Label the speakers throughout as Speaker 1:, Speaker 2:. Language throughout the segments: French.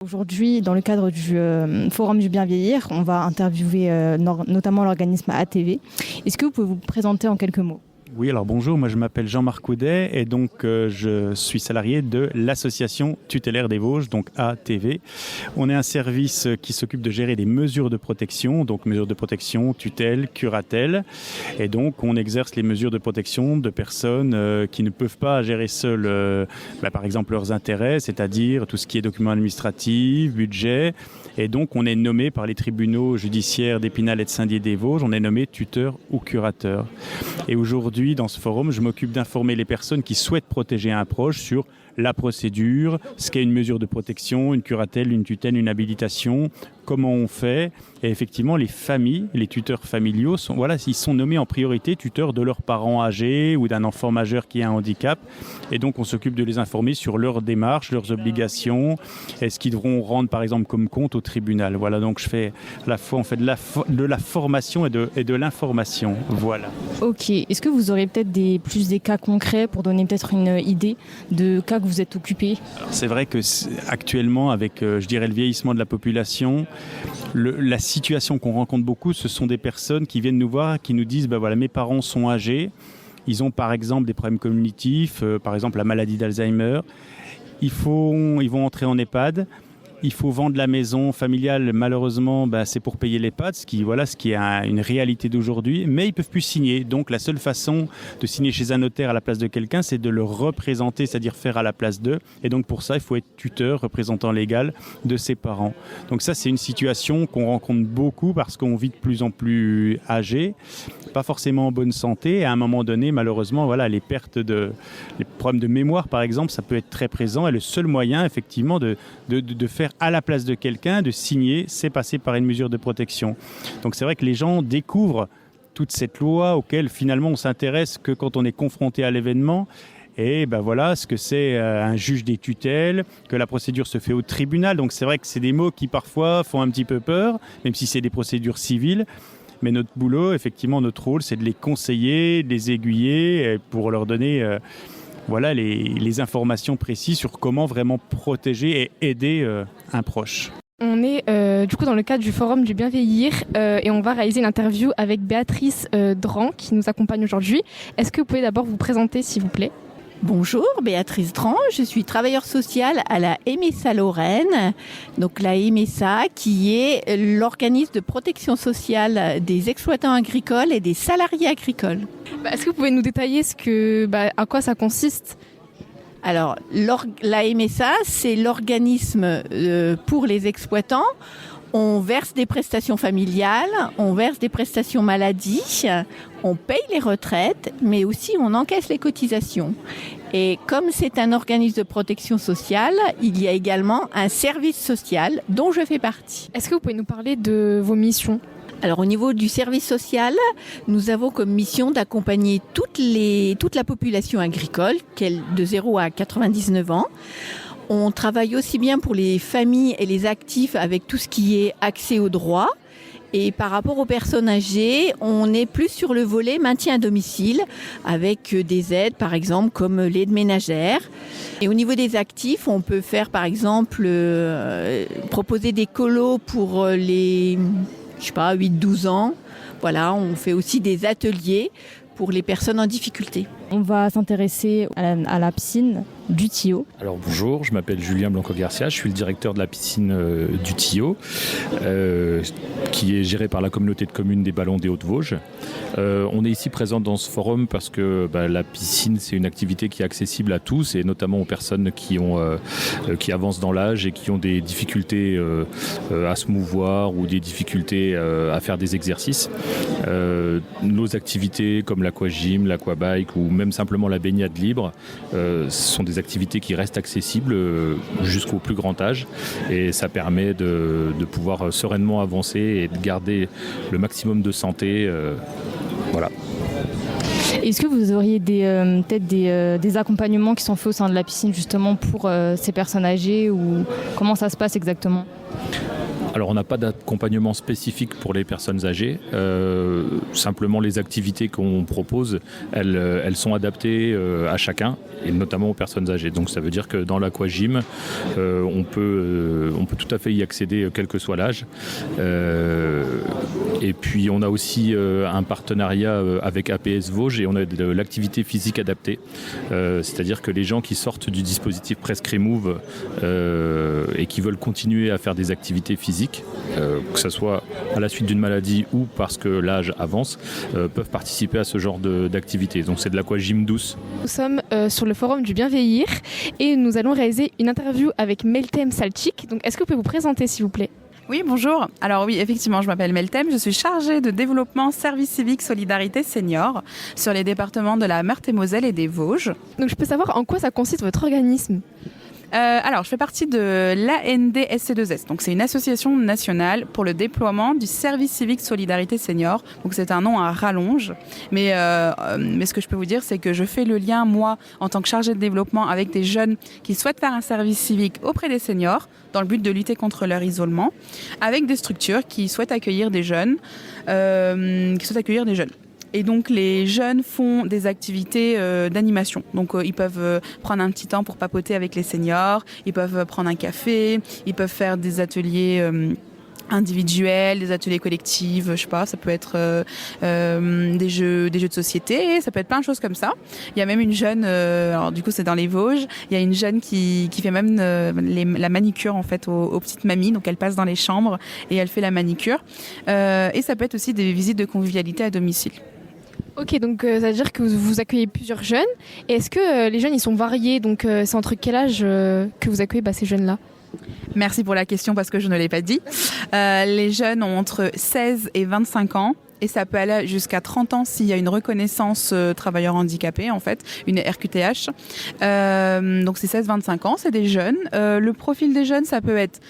Speaker 1: Aujourd'hui, dans le cadre du Forum du bien vieillir, on va interviewer notamment l'organisme ATV. Est-ce que vous pouvez vous présenter en quelques mots ?
Speaker 2: Oui, alors bonjour, moi je m'appelle Jean-Marc Coudet et donc je suis salarié de l'association tutélaire des Vosges, donc ATV. On est un service qui s'occupe de gérer des mesures de protection, donc mesures de protection, tutelle, curatelle. Et donc on exerce les mesures de protection de personnes qui ne peuvent pas gérer seules, par exemple leurs intérêts, c'est-à-dire tout ce qui est documents administratifs, budget. Et donc on est nommé par les tribunaux judiciaires d'Épinal et de Saint-Dié-des-Vosges, on est nommé tuteur ou curateur. Et aujourd'hui, dans ce forum, je m'occupe d'informer les personnes qui souhaitent protéger un proche sur la procédure, ce qu'est une mesure de protection, une curatelle, une tutelle, une habilitation, comment on fait. Et effectivement, les familles, les tuteurs familiaux, ils sont nommés en priorité tuteurs de leurs parents âgés ou d'un enfant majeur qui a un handicap. Et donc, on s'occupe de les informer sur leurs démarches, leurs obligations, et ce qu'ils devront rendre, par exemple, comme compte au tribunal. Voilà, donc je fais à la fois, on fait de la formation et de l'information. Voilà.
Speaker 1: Ok. Est-ce que vous aurez peut-être plus des cas concrets pour donner peut-être une idée de cas que vous êtes occupé ?
Speaker 2: Alors, c'est vrai que actuellement, avec, je dirais, le vieillissement de la population, la situation qu'on rencontre beaucoup, ce sont des personnes qui viennent nous voir, qui nous disent, mes parents sont âgés, ils ont par exemple des problèmes cognitifs, par exemple la maladie d'Alzheimer, ils vont entrer en EHPAD. Il faut vendre la maison familiale, malheureusement, c'est pour payer l'EHPAD, ce qui est une réalité d'aujourd'hui, mais ils ne peuvent plus signer. Donc la seule façon de signer chez un notaire à la place de quelqu'un, c'est de le représenter, c'est-à-dire faire à la place d'eux. Et donc pour ça, il faut être tuteur, représentant légal de ses parents. Donc ça, c'est une situation qu'on rencontre beaucoup parce qu'on vit de plus en plus âgé, pas forcément en bonne santé. Et à un moment donné, malheureusement, les problèmes de mémoire, par exemple, ça peut être très présent. Et le seul moyen, effectivement, de faire à la place de quelqu'un, de signer, c'est passer par une mesure de protection. Donc c'est vrai que les gens découvrent toute cette loi auquel finalement on s'intéresse que quand on est confronté à l'événement. Et ce que c'est un juge des tutelles, que la procédure se fait au tribunal. Donc c'est vrai que c'est des mots qui parfois font un petit peu peur, même si c'est des procédures civiles. Mais notre boulot, effectivement, notre rôle, c'est de les conseiller, de les aiguiller pour leur donner les informations précises sur comment vraiment protéger et aider un proche.
Speaker 3: On est du coup dans le cadre du Forum du bien vieillir et on va réaliser l'interview avec Béatrice Dran qui nous accompagne aujourd'hui. Est-ce que vous pouvez d'abord vous présenter s'il vous plaît ?
Speaker 4: Bonjour, Béatrice Dran, je suis travailleure sociale à la MSA Lorraine. Donc la MSA qui est l'organisme de protection sociale des exploitants agricoles et des salariés agricoles.
Speaker 3: Est-ce que vous pouvez nous détailler à quoi ça consiste ?
Speaker 4: Alors, la MSA, c'est l'organisme pour les exploitants. On verse des prestations familiales, on verse des prestations maladie, on paye les retraites, mais aussi on encaisse les cotisations. Et comme c'est un organisme de protection sociale, il y a également un service social dont je fais partie.
Speaker 3: Est-ce que vous pouvez nous parler de vos missions ?
Speaker 4: Alors au niveau du service social, nous avons comme mission d'accompagner toute la population agricole, de 0 à 99 ans. On travaille aussi bien pour les familles et les actifs avec tout ce qui est accès aux droits. Et par rapport aux personnes âgées, on est plus sur le volet maintien à domicile avec des aides, par exemple, comme l'aide ménagère. Et au niveau des actifs, on peut faire, par exemple, proposer des colos pour les 8-12 ans. Voilà, on fait aussi des ateliers pour les personnes en difficulté.
Speaker 1: On va s'intéresser à la piscine du Tillot.
Speaker 5: Alors bonjour, je m'appelle Julien Blanco-Garcia, je suis le directeur de la piscine du Tillot, qui est gérée par la communauté de communes des Ballons des Hauts-de-Vosges. On est ici présent dans ce forum parce que la piscine, c'est une activité qui est accessible à tous et notamment aux personnes qui avancent dans l'âge et qui ont des difficultés à se mouvoir ou des difficultés à faire des exercices. Nos activités comme l'aquagym, l'aquabike ou même simplement la baignade libre sont des activités qui restent accessibles jusqu'au plus grand âge et ça permet de pouvoir sereinement avancer et de garder le maximum de santé. Voilà.
Speaker 1: Est-ce que vous auriez peut-être des accompagnements qui sont faits au sein de la piscine justement pour ces personnes âgées ou comment ça se passe exactement ?
Speaker 5: Alors on n'a pas d'accompagnement spécifique pour les personnes âgées. Simplement les activités qu'on propose, elles sont adaptées à chacun et notamment aux personnes âgées. Donc ça veut dire que dans l'aquagym, on peut tout à fait y accéder quel que soit l'âge. Et puis on a aussi un partenariat avec APS Vosges et on a de l'activité physique adaptée. C'est-à-dire que les gens qui sortent du dispositif Prescremove et qui veulent continuer à faire des activités physiques, que ce soit à la suite d'une maladie ou parce que l'âge avance, peuvent participer à ce genre d'activité. Donc c'est de l'aquagym douce.
Speaker 3: Nous sommes sur le forum du bien vieillir et nous allons réaliser une interview avec Meltem Salchik. Donc est-ce que vous pouvez vous présenter s'il vous plaît ?
Speaker 6: Oui, bonjour. Alors oui, effectivement, je m'appelle Meltem. Je suis chargée de développement service civique solidarité senior sur les départements de la Meurthe-et-Moselle et des Vosges.
Speaker 3: Donc je peux savoir en quoi ça consiste votre organisme ?
Speaker 6: Alors, je fais partie de l'ANDSC2S. Donc, c'est une association nationale pour le déploiement du service civique solidarité senior. Donc, c'est un nom à rallonge. Mais ce que je peux vous dire, c'est que je fais le lien, moi, en tant que chargée de développement, avec des jeunes qui souhaitent faire un service civique auprès des seniors, dans le but de lutter contre leur isolement, avec des structures qui souhaitent accueillir des jeunes, Et donc les jeunes font des activités d'animation. Donc ils peuvent prendre un petit temps pour papoter avec les seniors, ils peuvent prendre un café, ils peuvent faire des ateliers individuels, des ateliers collectifs, je sais pas, ça peut être des jeux de société, ça peut être plein de choses comme ça. Il y a même une jeune, alors du coup c'est dans les Vosges, il y a une jeune qui fait même la manicure en fait aux petites mamies, donc elle passe dans les chambres et elle fait la manicure. Et ça peut être aussi des visites de convivialité à domicile.
Speaker 3: Ok, donc ça veut dire que vous accueillez plusieurs jeunes. Et est-ce que les jeunes ils sont variés ? Donc c'est entre quel âge que vous accueillez ces jeunes-là ?
Speaker 6: Merci pour la question parce que je ne l'ai pas dit. Les jeunes ont entre 16 et 25 ans. Et ça peut aller jusqu'à 30 ans s'il y a une reconnaissance travailleur handicapé, en fait, une RQTH. Donc c'est 16-25 ans, c'est des jeunes. Le profil des jeunes, ça peut être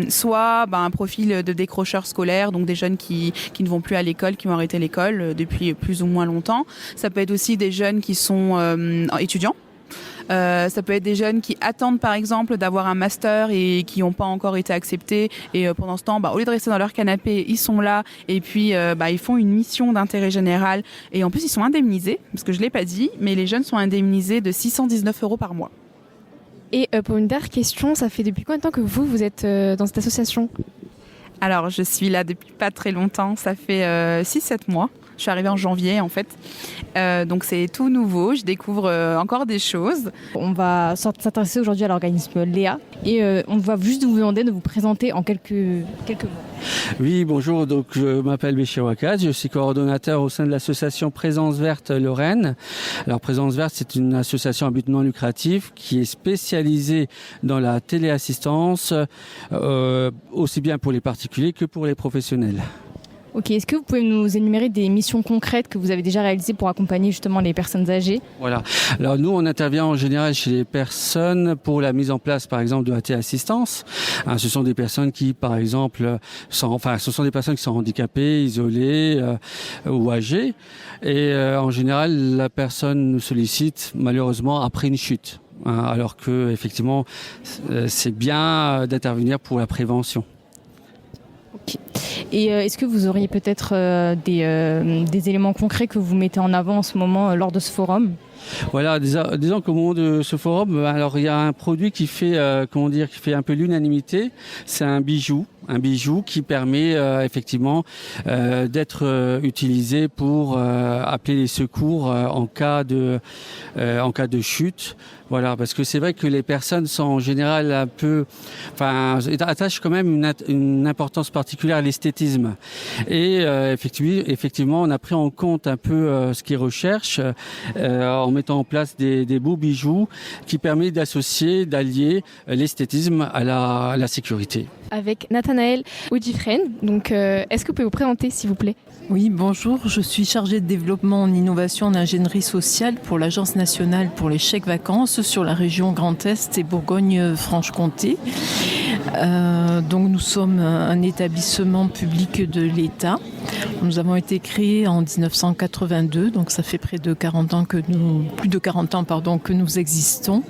Speaker 6: soit un profil de décrocheur scolaire, donc des jeunes qui ne vont plus à l'école, qui ont arrêté l'école depuis plus ou moins longtemps. Ça peut être aussi des jeunes qui sont étudiants. Ça peut être des jeunes qui attendent par exemple d'avoir un master et qui n'ont pas encore été acceptés et pendant ce temps, au lieu de rester dans leur canapé, ils sont là et puis ils font une mission d'intérêt général et en plus ils sont indemnisés, parce que je ne l'ai pas dit, mais les jeunes sont indemnisés de 619 € par mois.
Speaker 3: Et pour une dernière question, ça fait depuis combien de temps que vous êtes dans cette association ?
Speaker 6: Alors je suis là depuis pas très longtemps, ça fait 6-7 mois. Je suis arrivée en janvier en fait, donc c'est tout nouveau, je découvre encore des choses.
Speaker 1: On va s'intéresser aujourd'hui à l'organisme Léa et on va juste vous demander de vous présenter en quelques mots.
Speaker 7: Oui, bonjour, donc je m'appelle Béchir Ouakad, je suis coordonnateur au sein de l'association Présence Verte Lorraine. Alors Présence Verte, c'est une association à but non lucratif qui est spécialisée dans la téléassistance, aussi bien pour les particuliers que pour les professionnels.
Speaker 1: Ok, est-ce que vous pouvez nous énumérer des missions concrètes que vous avez déjà réalisées pour accompagner justement les personnes âgées ?
Speaker 7: Voilà. Alors nous, on intervient en général chez les personnes pour la mise en place, par exemple, de la téléassistance. Ce sont des personnes qui, par exemple, ce sont des personnes qui sont handicapées, isolées ou âgées. Et en général, la personne nous sollicite malheureusement après une chute. Alors que effectivement, c'est bien d'intervenir pour la prévention.
Speaker 1: Okay. Et est-ce que vous auriez peut-être des éléments concrets que vous mettez en avant en ce moment lors de ce forum ?
Speaker 7: Voilà, disons qu'au moment de ce forum, alors il y a un produit qui fait qui fait un peu l'unanimité, c'est un bijou qui permet effectivement d'être utilisé pour appeler les secours en cas de chute. Voilà, parce que c'est vrai que les personnes sont en général attachent quand même une importance particulière à l'esthétisme. Et effectivement, on a pris en compte un peu ce qu'ils recherchent en mettant en place des beaux bijoux qui permettent d'allier l'esthétisme à la sécurité.
Speaker 3: Avec Nathanaël Oudifren. Donc, est-ce que vous pouvez vous présenter, s'il vous plaît ?
Speaker 8: Oui, bonjour. Je suis chargée de développement en innovation en ingénierie sociale pour l'Agence nationale pour les chèques vacances sur la région Grand Est et Bourgogne-Franche-Comté. Donc, nous sommes un établissement public de l'État Nous avons été créés en 1982, donc ça fait plus de 40 ans que nous existons.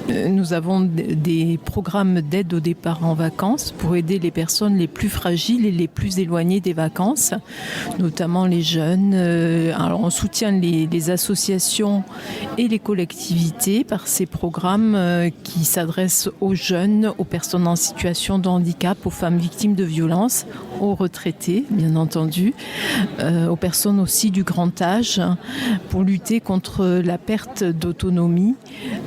Speaker 8: Nous avons des programmes d'aide au départ en vacances pour aider les personnes les plus fragiles et les plus éloignées des vacances, notamment les jeunes. Alors on soutient les associations et les collectivités par ces programmes qui s'adressent aux jeunes, aux personnes en situation de handicap, aux femmes victimes de violences, aux retraités, bien entendu, aux personnes aussi du grand âge, pour lutter contre la perte d'autonomie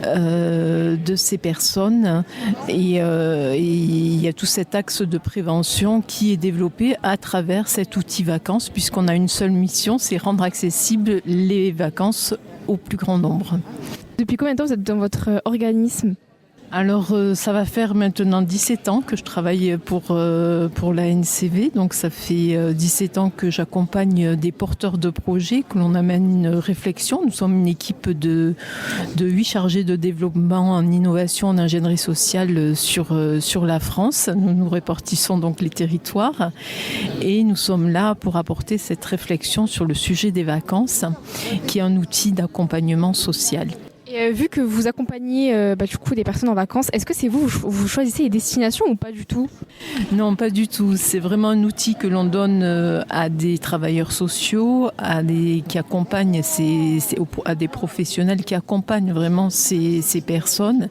Speaker 8: de ces personnes. Et il y a tout cet axe de prévention qui est développé à travers cet outil vacances, puisqu'on a une seule mission, c'est rendre accessibles les vacances au plus grand nombre.
Speaker 3: Depuis combien de temps vous êtes dans votre organisme ?
Speaker 8: Alors, ça va faire maintenant 17 ans que je travaille pour la NCV. Donc, ça fait 17 ans que j'accompagne des porteurs de projets, que l'on amène une réflexion. Nous sommes une équipe de 8 chargés de développement en innovation, en ingénierie sociale sur la France. Nous nous répartissons donc les territoires. Et nous sommes là pour apporter cette réflexion sur le sujet des vacances, qui est un outil d'accompagnement social.
Speaker 3: Et vu que vous accompagnez du coup des personnes en vacances, est-ce que c'est vous choisissez les destinations ou pas du tout ?
Speaker 8: Non, pas du tout. C'est vraiment un outil que l'on donne à des travailleurs sociaux, à des professionnels qui accompagnent vraiment ces personnes.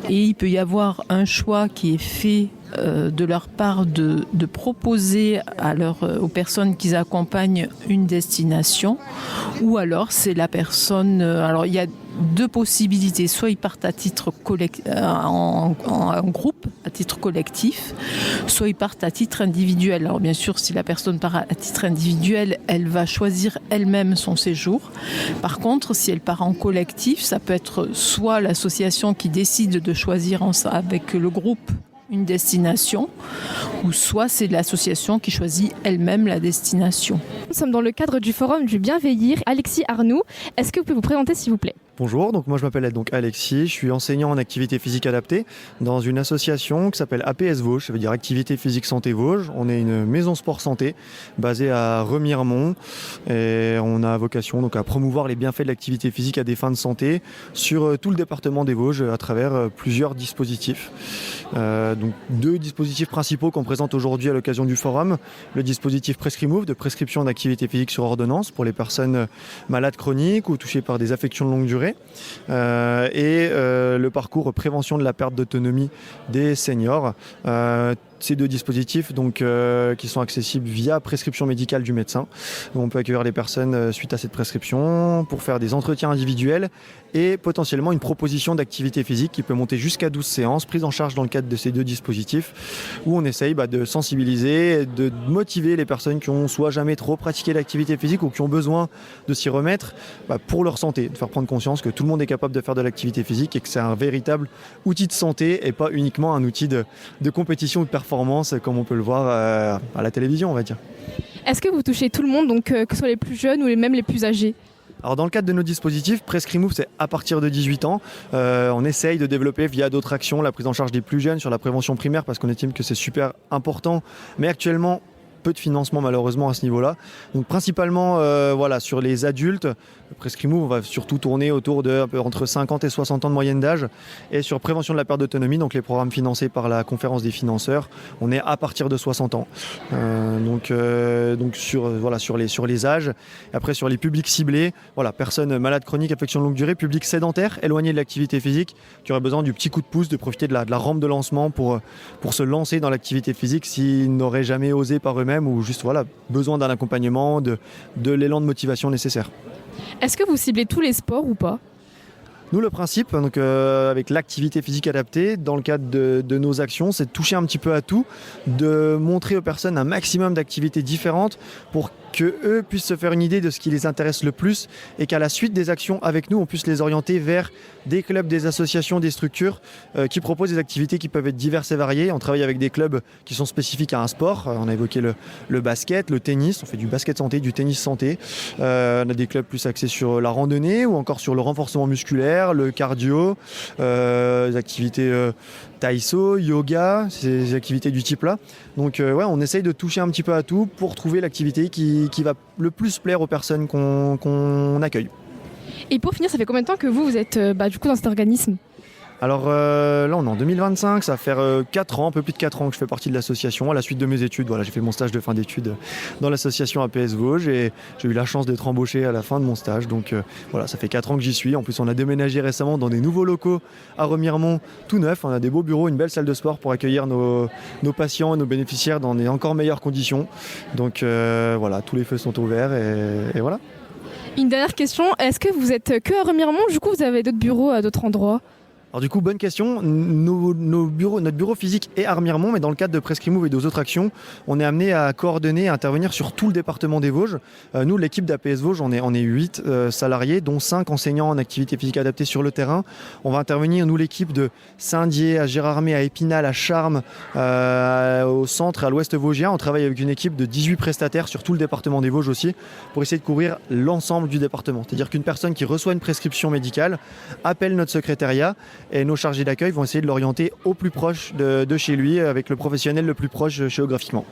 Speaker 8: Et il peut y avoir un choix qui est fait de leur part de proposer aux personnes qu'ils accompagnent une destination, ou alors c'est la personne. Alors il y a 2 possibilités, soit ils partent à titre en groupe, à titre collectif, soit ils partent à titre individuel. Alors bien sûr, si la personne part à titre individuel, elle va choisir elle-même son séjour. Par contre, si elle part en collectif, ça peut être soit l'association qui décide de choisir avec le groupe une destination, ou soit c'est l'association qui choisit elle-même la destination.
Speaker 3: Nous sommes dans le cadre du forum du bien vieillir. Alexis Arnoux, est-ce que vous pouvez vous présenter s'il vous plaît ?
Speaker 9: Bonjour, donc moi je m'appelle Alexis, je suis enseignant en activité physique adaptée dans une association qui s'appelle APS Vosges, ça veut dire Activité Physique Santé Vosges. On est une maison sport santé basée à Remiremont et on a vocation donc à promouvoir les bienfaits de l'activité physique à des fins de santé sur tout le département des Vosges à travers plusieurs dispositifs. Donc 2 dispositifs principaux qu'on présente aujourd'hui à l'occasion du forum. Le dispositif PrescriMove de prescription d'activité physique sur ordonnance pour les personnes malades chroniques ou touchées par des affections de longue durée. Le parcours prévention de la perte d'autonomie des seniors. Ces 2 dispositifs qui sont accessibles via prescription médicale du médecin. On peut accueillir les personnes suite à cette prescription pour faire des entretiens individuels et potentiellement une proposition d'activité physique qui peut monter jusqu'à 12 séances prises en charge dans le cadre de ces 2 dispositifs où on essaye de sensibiliser, de motiver les personnes qui ont soit jamais trop pratiqué l'activité physique ou qui ont besoin de s'y remettre pour leur santé, de faire prendre conscience que tout le monde est capable de faire de l'activité physique et que c'est un véritable outil de santé et pas uniquement un outil de compétition ou de performance comme on peut le voir à la télévision, on va dire.
Speaker 3: Est-ce que vous touchez tout le monde, donc que ce soit les plus jeunes ou même les plus âgés ?
Speaker 9: Alors dans le cadre de nos dispositifs, PrescriMove c'est à partir de 18 ans. On essaye de développer via d'autres actions la prise en charge des plus jeunes sur la prévention primaire parce qu'on estime que c'est super important. Mais actuellement, peu de financement malheureusement à ce niveau-là. Donc principalement sur les adultes, PrescriMove on va surtout tourner autour de entre 50 et 60 ans de moyenne d'âge et sur prévention de la perte d'autonomie, donc les programmes financés par la conférence des financeurs, on est à partir de 60 ans. Sur les âges, et après sur les publics ciblés, personnes malades chroniques, affections de longue durée, publics sédentaires, éloignés de l'activité physique, qui auraient besoin du petit coup de pouce, de profiter de la rampe de lancement pour se lancer dans l'activité physique s'ils n'auraient jamais osé par eux-mêmes ou juste besoin d'un accompagnement, de l'élan de motivation nécessaire.
Speaker 3: Est-ce que vous ciblez tous les sports ou pas ?
Speaker 9: Nous, le principe, avec l'activité physique adaptée, dans le cadre de nos actions, c'est de toucher un petit peu à tout, de montrer aux personnes un maximum d'activités différentes pour qu'eux puissent se faire une idée de ce qui les intéresse le plus et qu'à la suite des actions avec nous, on puisse les orienter vers des clubs, des associations, des structures qui proposent des activités qui peuvent être diverses et variées. On travaille avec des clubs qui sont spécifiques à un sport. On a évoqué le basket, le tennis. On fait du basket santé, du tennis santé. On a des clubs plus axés sur la randonnée ou encore sur le renforcement musculaire, le cardio, les activités taïso, yoga, ces activités du type là. Donc on essaye de toucher un petit peu à tout pour trouver l'activité qui va le plus plaire aux personnes qu'on accueille.
Speaker 3: Et pour finir, ça fait combien de temps que vous êtes du coup dans cet organisme ?
Speaker 9: Alors là, on est en 2025, ça va faire 4 ans, un peu plus de 4 ans que je fais partie de l'association à la suite de mes études. Voilà, j'ai fait mon stage de fin d'études dans l'association APS Vosges et j'ai eu la chance d'être embauché à la fin de mon stage. Donc voilà, ça fait 4 ans que j'y suis. En plus, on a déménagé récemment dans des nouveaux locaux à Remiremont, tout neuf. On a des beaux bureaux, une belle salle de sport pour accueillir nos patients et nos bénéficiaires dans des encore meilleures conditions. Donc voilà, tous les feux sont ouverts et voilà.
Speaker 3: Une dernière question, est-ce que vous êtes que à Remiremont ? Du coup, vous avez d'autres bureaux à d'autres endroits ?
Speaker 9: Alors du coup, bonne question. Notre bureau physique est à Remiremont, mais dans le cadre de Prescrimove et d'autres actions, on est amené à coordonner, à intervenir sur tout le département des Vosges. Nous, l'équipe d'APS Vosges, on est 8 salariés, dont 5 enseignants en activité physique adaptée sur le terrain. On va intervenir, nous, l'équipe de Saint-Dié, à Gérardmer, à Épinal, à Charmes, au centre et à l'ouest vosgien. On travaille avec une équipe de 18 prestataires sur tout le département des Vosges aussi, pour essayer de couvrir l'ensemble du département. C'est-à-dire qu'une personne qui reçoit une prescription médicale appelle notre secrétariat, et nos chargés d'accueil vont essayer de l'orienter au plus proche de chez lui, avec le professionnel le plus proche géographiquement.